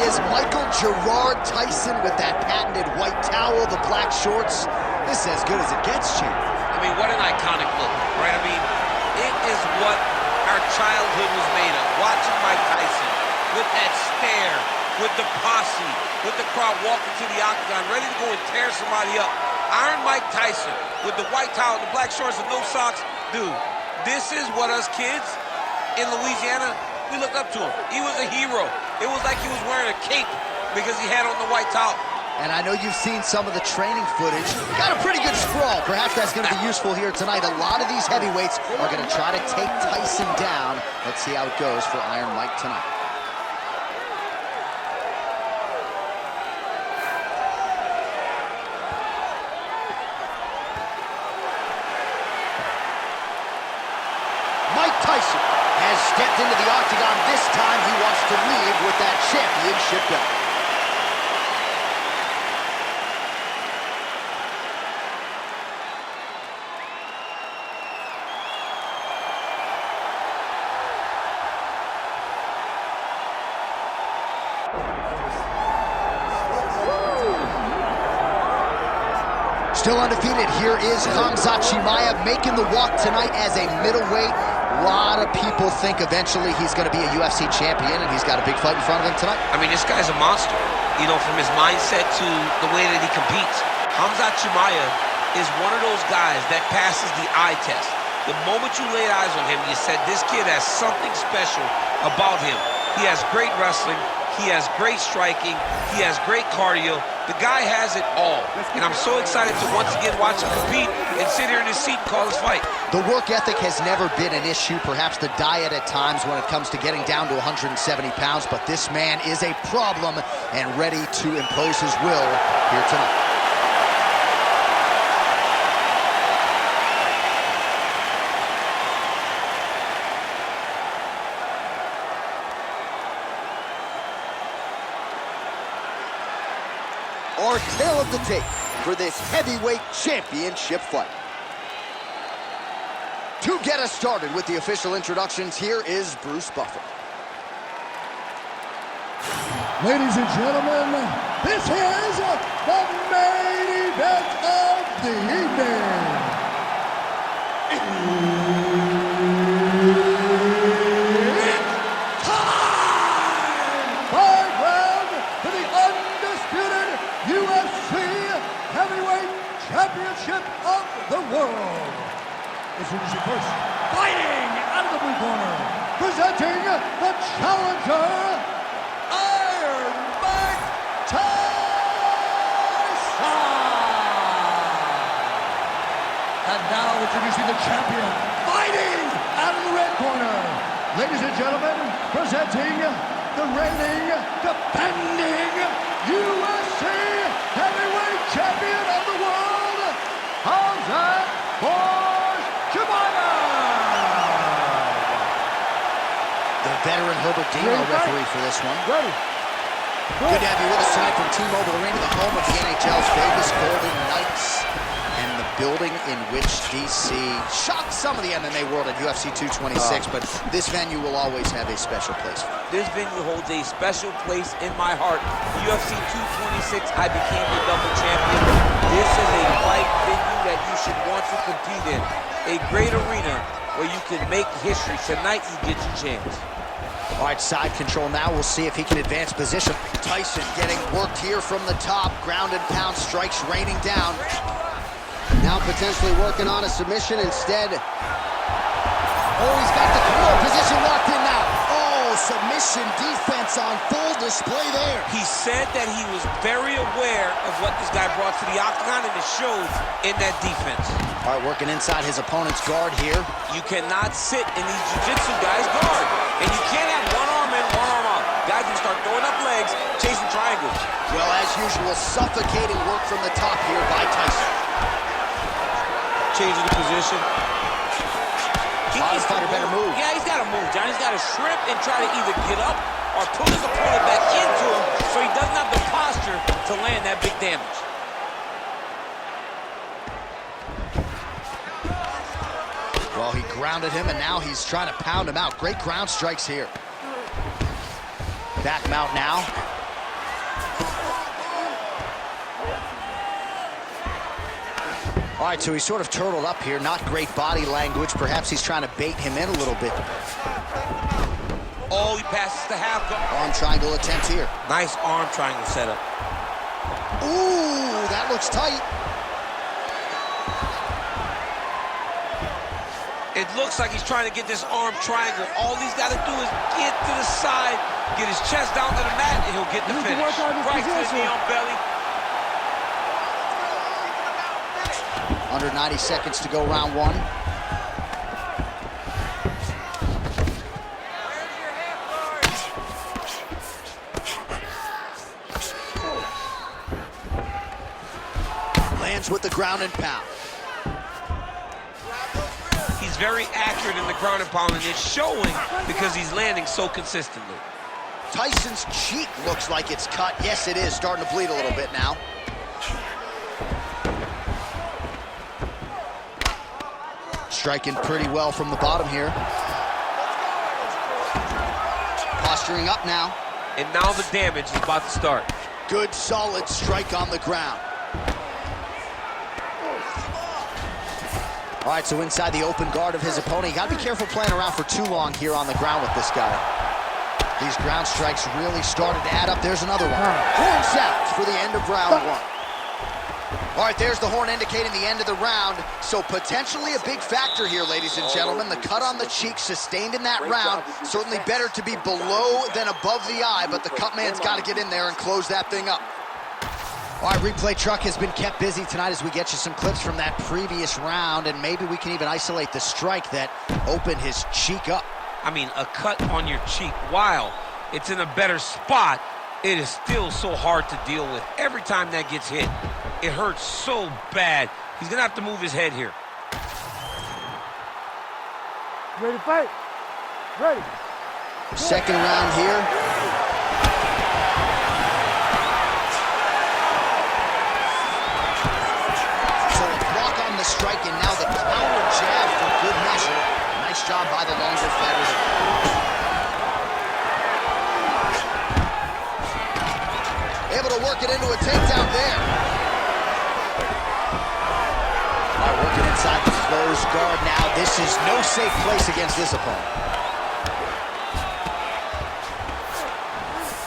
is Michael Gerard Tyson with that patented white towel, the black shorts. This is as good as it gets, champ. I mean, what an iconic look, right? I mean, it is what our childhood was made of. Watching Mike Tyson with that stare, with the posse, with the crowd walking to the octagon, ready to go and tear somebody up. Iron Mike Tyson with the white towel, the black shorts, and no socks. Dude, this is what us kids in Louisiana, we looked up to him. He was a hero. It was like he was wearing a cape because he had on the white towel. And I know you've seen some of the training footage. Got a pretty good sprawl. Perhaps that's going to be useful here tonight. A lot of these heavyweights are going to try to take Tyson down. Let's see how it goes for Iron Mike tonight. Mike Tyson has stepped into the octagon. This time he wants to leave with that championship belt. Still undefeated, here is Khamzat Chimaev making the walk tonight as a middleweight. A lot of people think eventually he's going to be a UFC champion, and he's got a big fight in front of him tonight. I mean, this guy's a monster, you know, from his mindset to the way that he competes. Khamzat Chimaev is one of those guys that passes the eye test. The moment you laid eyes on him, you said, this kid has something special about him. He has great wrestling. He has great striking. He has great cardio. The guy has it all. And I'm so excited to once again watch him compete and sit here in his seat and call his fight. The work ethic has never been an issue, perhaps the diet at times when it comes to getting down to 170 pounds, but this man is a problem and ready to impose his will here tonight. Our tale of the tape for this heavyweight championship fight. To get us started with the official introductions, here is Bruce Buffer. Ladies and gentlemen, this is the main event of the evening. It's time! 5 rounds for the undisputed UFC Heavyweight Championship of the world. Introducing first, fighting out of the blue corner, presenting the challenger, Iron Mike Tyson. And now introducing the champion, fighting out of the red corner. Ladies and gentlemen, presenting the reigning, defending UFC Heavyweight Champion of the world, Khamzat Chimaev. The veteran Herbert Dino referee for this one. Ready. Good to have you with us tonight from T-Mobile Arena, the home of the NHL's Vegas Golden Knights, and the building in which DC shocked some of the MMA world at UFC 226, but this venue will always have a special place for it. This venue holds a special place in my heart. UFC 226, I became the double champion. This is a fight venue that you should want to compete in. A great arena where you can make history. Tonight you get your chance. All right, side control now. We'll see if he can advance position. Tyson getting worked here from the top. Ground and pound strikes raining down. Now potentially working on a submission instead. Oh, he's got the core position locked in now. Oh, submission defense on full display there. He said that he was very aware of what this guy brought to the octagon, and it showed in that defense. All right, working inside his opponent's guard here. You cannot sit in these jiu-jitsu guys' guard. And you can't have one arm in, one arm out. Guys can start throwing up legs, chasing triangles. Well, as usual, suffocating work from the top here by Tyson. Changing the position. He needs to fighter better move. Yeah, he's got to move, John. He's got to shrimp and try to either get up or pull his opponent back into him so he doesn't have the posture to land that big damage. Well, he grounded him, and now he's trying to pound him out. Great ground strikes here. Back him out now. All right, so he's sort of turtled up here. Not great body language. Perhaps he's trying to bait him in a little bit. Oh, he passes the half guard. Arm triangle attempt here. Nice arm triangle setup. Ooh, that looks tight. It looks like he's trying to get this arm triangle. All he's got to do is get to the side, get his chest down to the mat, and he'll get the finish. Right to the knee on belly. Under 90 seconds to go, round one. Lands with the ground and pound. He's very accurate in the ground and pound, and it's showing because he's landing so consistently. Tyson's cheek looks like it's cut. Yes, it is. Starting to bleed a little bit now. Striking pretty well from the bottom here. Posturing up now. And now the damage is about to start. Good, solid strike on the ground. All right, so inside the open guard of his opponent. You got to be careful playing around for too long here on the ground with this guy. These ground strikes really started to add up. There's another one. Horn sounds for the end of round one. All right, there's the horn indicating the end of the round. So potentially a big factor here, ladies and gentlemen. The cut on the cheek sustained in that round. Certainly better to be below than above the eye, but the cut man's got to get in there and close that thing up. All right, replay truck has been kept busy tonight as we get you some clips from that previous round, and maybe we can even isolate the strike that opened his cheek up. I mean, a cut on your cheek, while it's in a better spot, it is still so hard to deal with. Every time that gets hit, it hurts so bad. He's gonna have to move his head here. Ready to fight? Ready. Second round here. So a block on the strike, and now the counter jab for good measure. Nice job by the longer fighter. Able to work it into a takedown there. All right, working inside the closed guard now. This is no safe place against this opponent.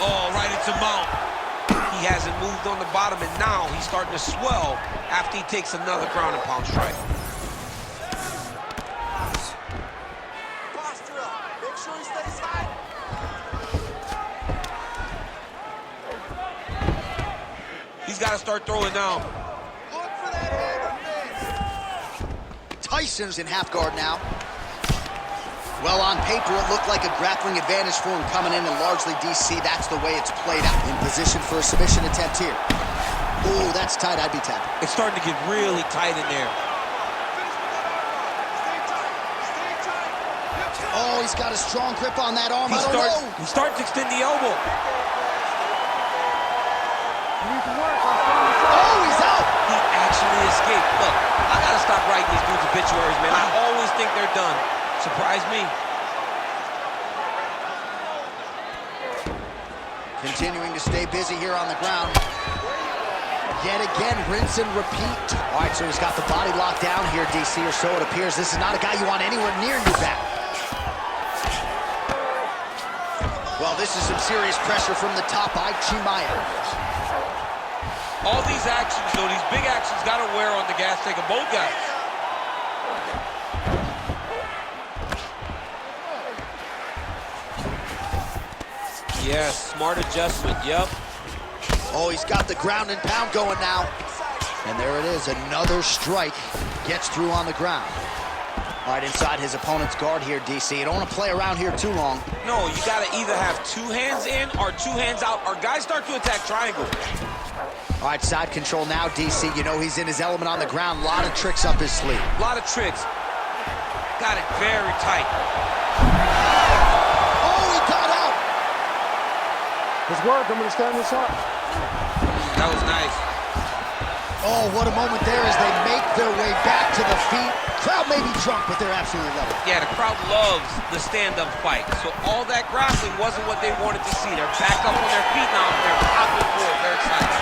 Oh, right into mount. He hasn't moved on the bottom, and now he's starting to swell after he takes another ground and pound strike. Posture up. Make sure he stays high. He's got to start throwing down. Look for that hand of Tyson's in half guard now. Well, on paper, it looked like a grappling advantage for him coming in, and largely, DC, that's the way it's played out. In position for a submission attempt here. Ooh, that's tight. I'd be tapping. It's starting to get really tight in there. Oh, he's got a strong grip on that arm. He's starting to extend the elbow. Oh, he's out! He actually escaped. Look, I got to stop writing these dudes obituaries, man. I always think they're done. Surprise me. Continuing to stay busy here on the ground. Yet again, rinse and repeat. All right, so he's got the body locked down here, DC, or so it appears. This is not a guy you want anywhere near your back. Well, this is some serious pressure from the top by Chimaev. All these actions, though, these big actions, got to wear on the gas tank of both guys. Yes, smart adjustment, yep. Oh, he's got the ground and pound going now. And there it is, another strike. Gets through on the ground. All right, inside his opponent's guard here, DC. You don't want to play around here too long. No, you got to either have two hands in or two hands out, or guys start to attack triangle. All right, side control now, DC. You know he's in his element on the ground. A lot of tricks up his sleeve. A lot of tricks. Got it very tight. Oh, he got out! Let's work. I'm going to stand this up. That was nice. Oh, what a moment there as they make their way back to the feet. Crowd may be drunk, but they're absolutely loving it. Yeah, the crowd loves the stand-up fight. So all that grappling wasn't what they wanted to see. They're back up on their feet now. They're popping forward. They're excited.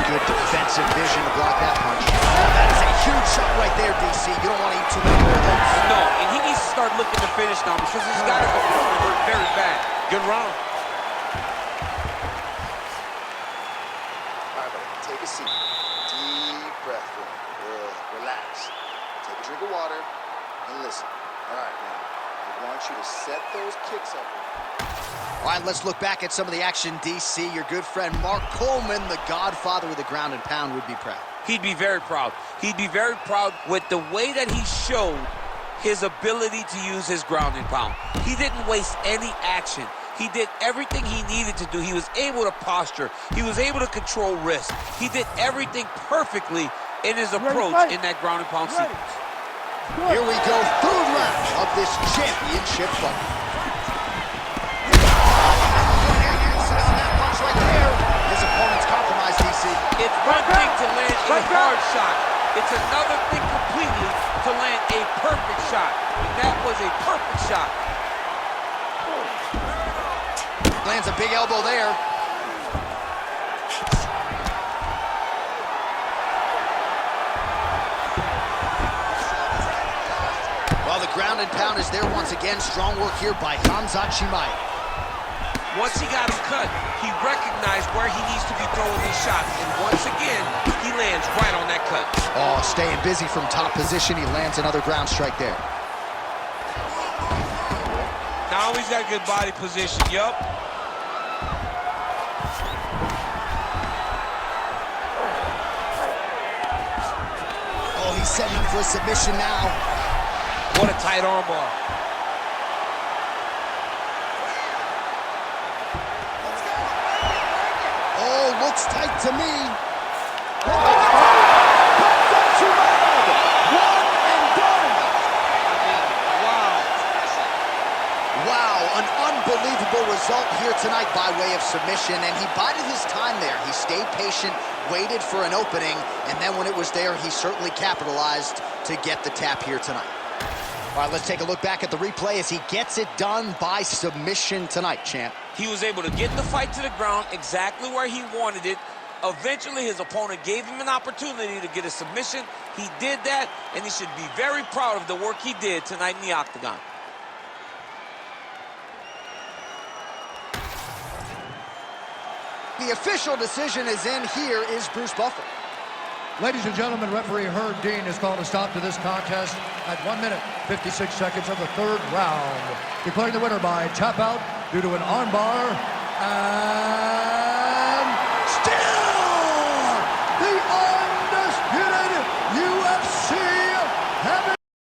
Good defense Extensive vision to block that punch. Oh, that is a huge shot right there, DC. You don't want to eat too many more of those. No, and he needs to start looking to finish now because he's got it hurt very bad. Good round. All right, buddy, take a seat. Deep breath. Good. Relax. Take a drink of water and listen. All right, man. I want you to set those kicks up. All right, let's look back at some of the action, DC. Your good friend Mark Coleman, the godfather of the ground and pound, would be proud. He'd be very proud. He'd be very proud with the way that he showed his ability to use his ground and pound. He didn't waste any action. He did everything he needed to do. He was able to posture. He was able to control wrist. He did everything perfectly in his approach in that ground and pound sequence. Here we go, third round of this championship fight. That punch right there. His opponent's compromised, DC. It's one thing to land a hard shot. It's another thing completely to land a perfect shot. And that was a perfect shot. Lands a big elbow there. Well, the ground and pound is there once again. Strong work here by Khamzat Chimaev. Once he got him cut, he recognized where he needs to be throwing these shots. And once again, he lands right on that cut. Oh, staying busy from top position. He lands another ground strike there. Now he's got good body position, yup. Oh, he's setting up for a submission now. What a tight armbar. Oh, looks tight to me. Wow, an unbelievable result here tonight by way of submission, and he bided his time there. He stayed patient, waited for an opening, and then when it was there, he certainly capitalized to get the tap here tonight. All right, let's take a look back at the replay as he gets it done by submission tonight, champ. He was able to get the fight to the ground exactly where he wanted it. Eventually, his opponent gave him an opportunity to get a submission. He did that, and he should be very proud of the work he did tonight in the octagon. The official decision is in. Here is Bruce Buffer. Ladies and gentlemen, referee Herb Dean has called a stop to this contest at 1 minute, 56 seconds of the third round, declaring the winner by tap out due to an armbar and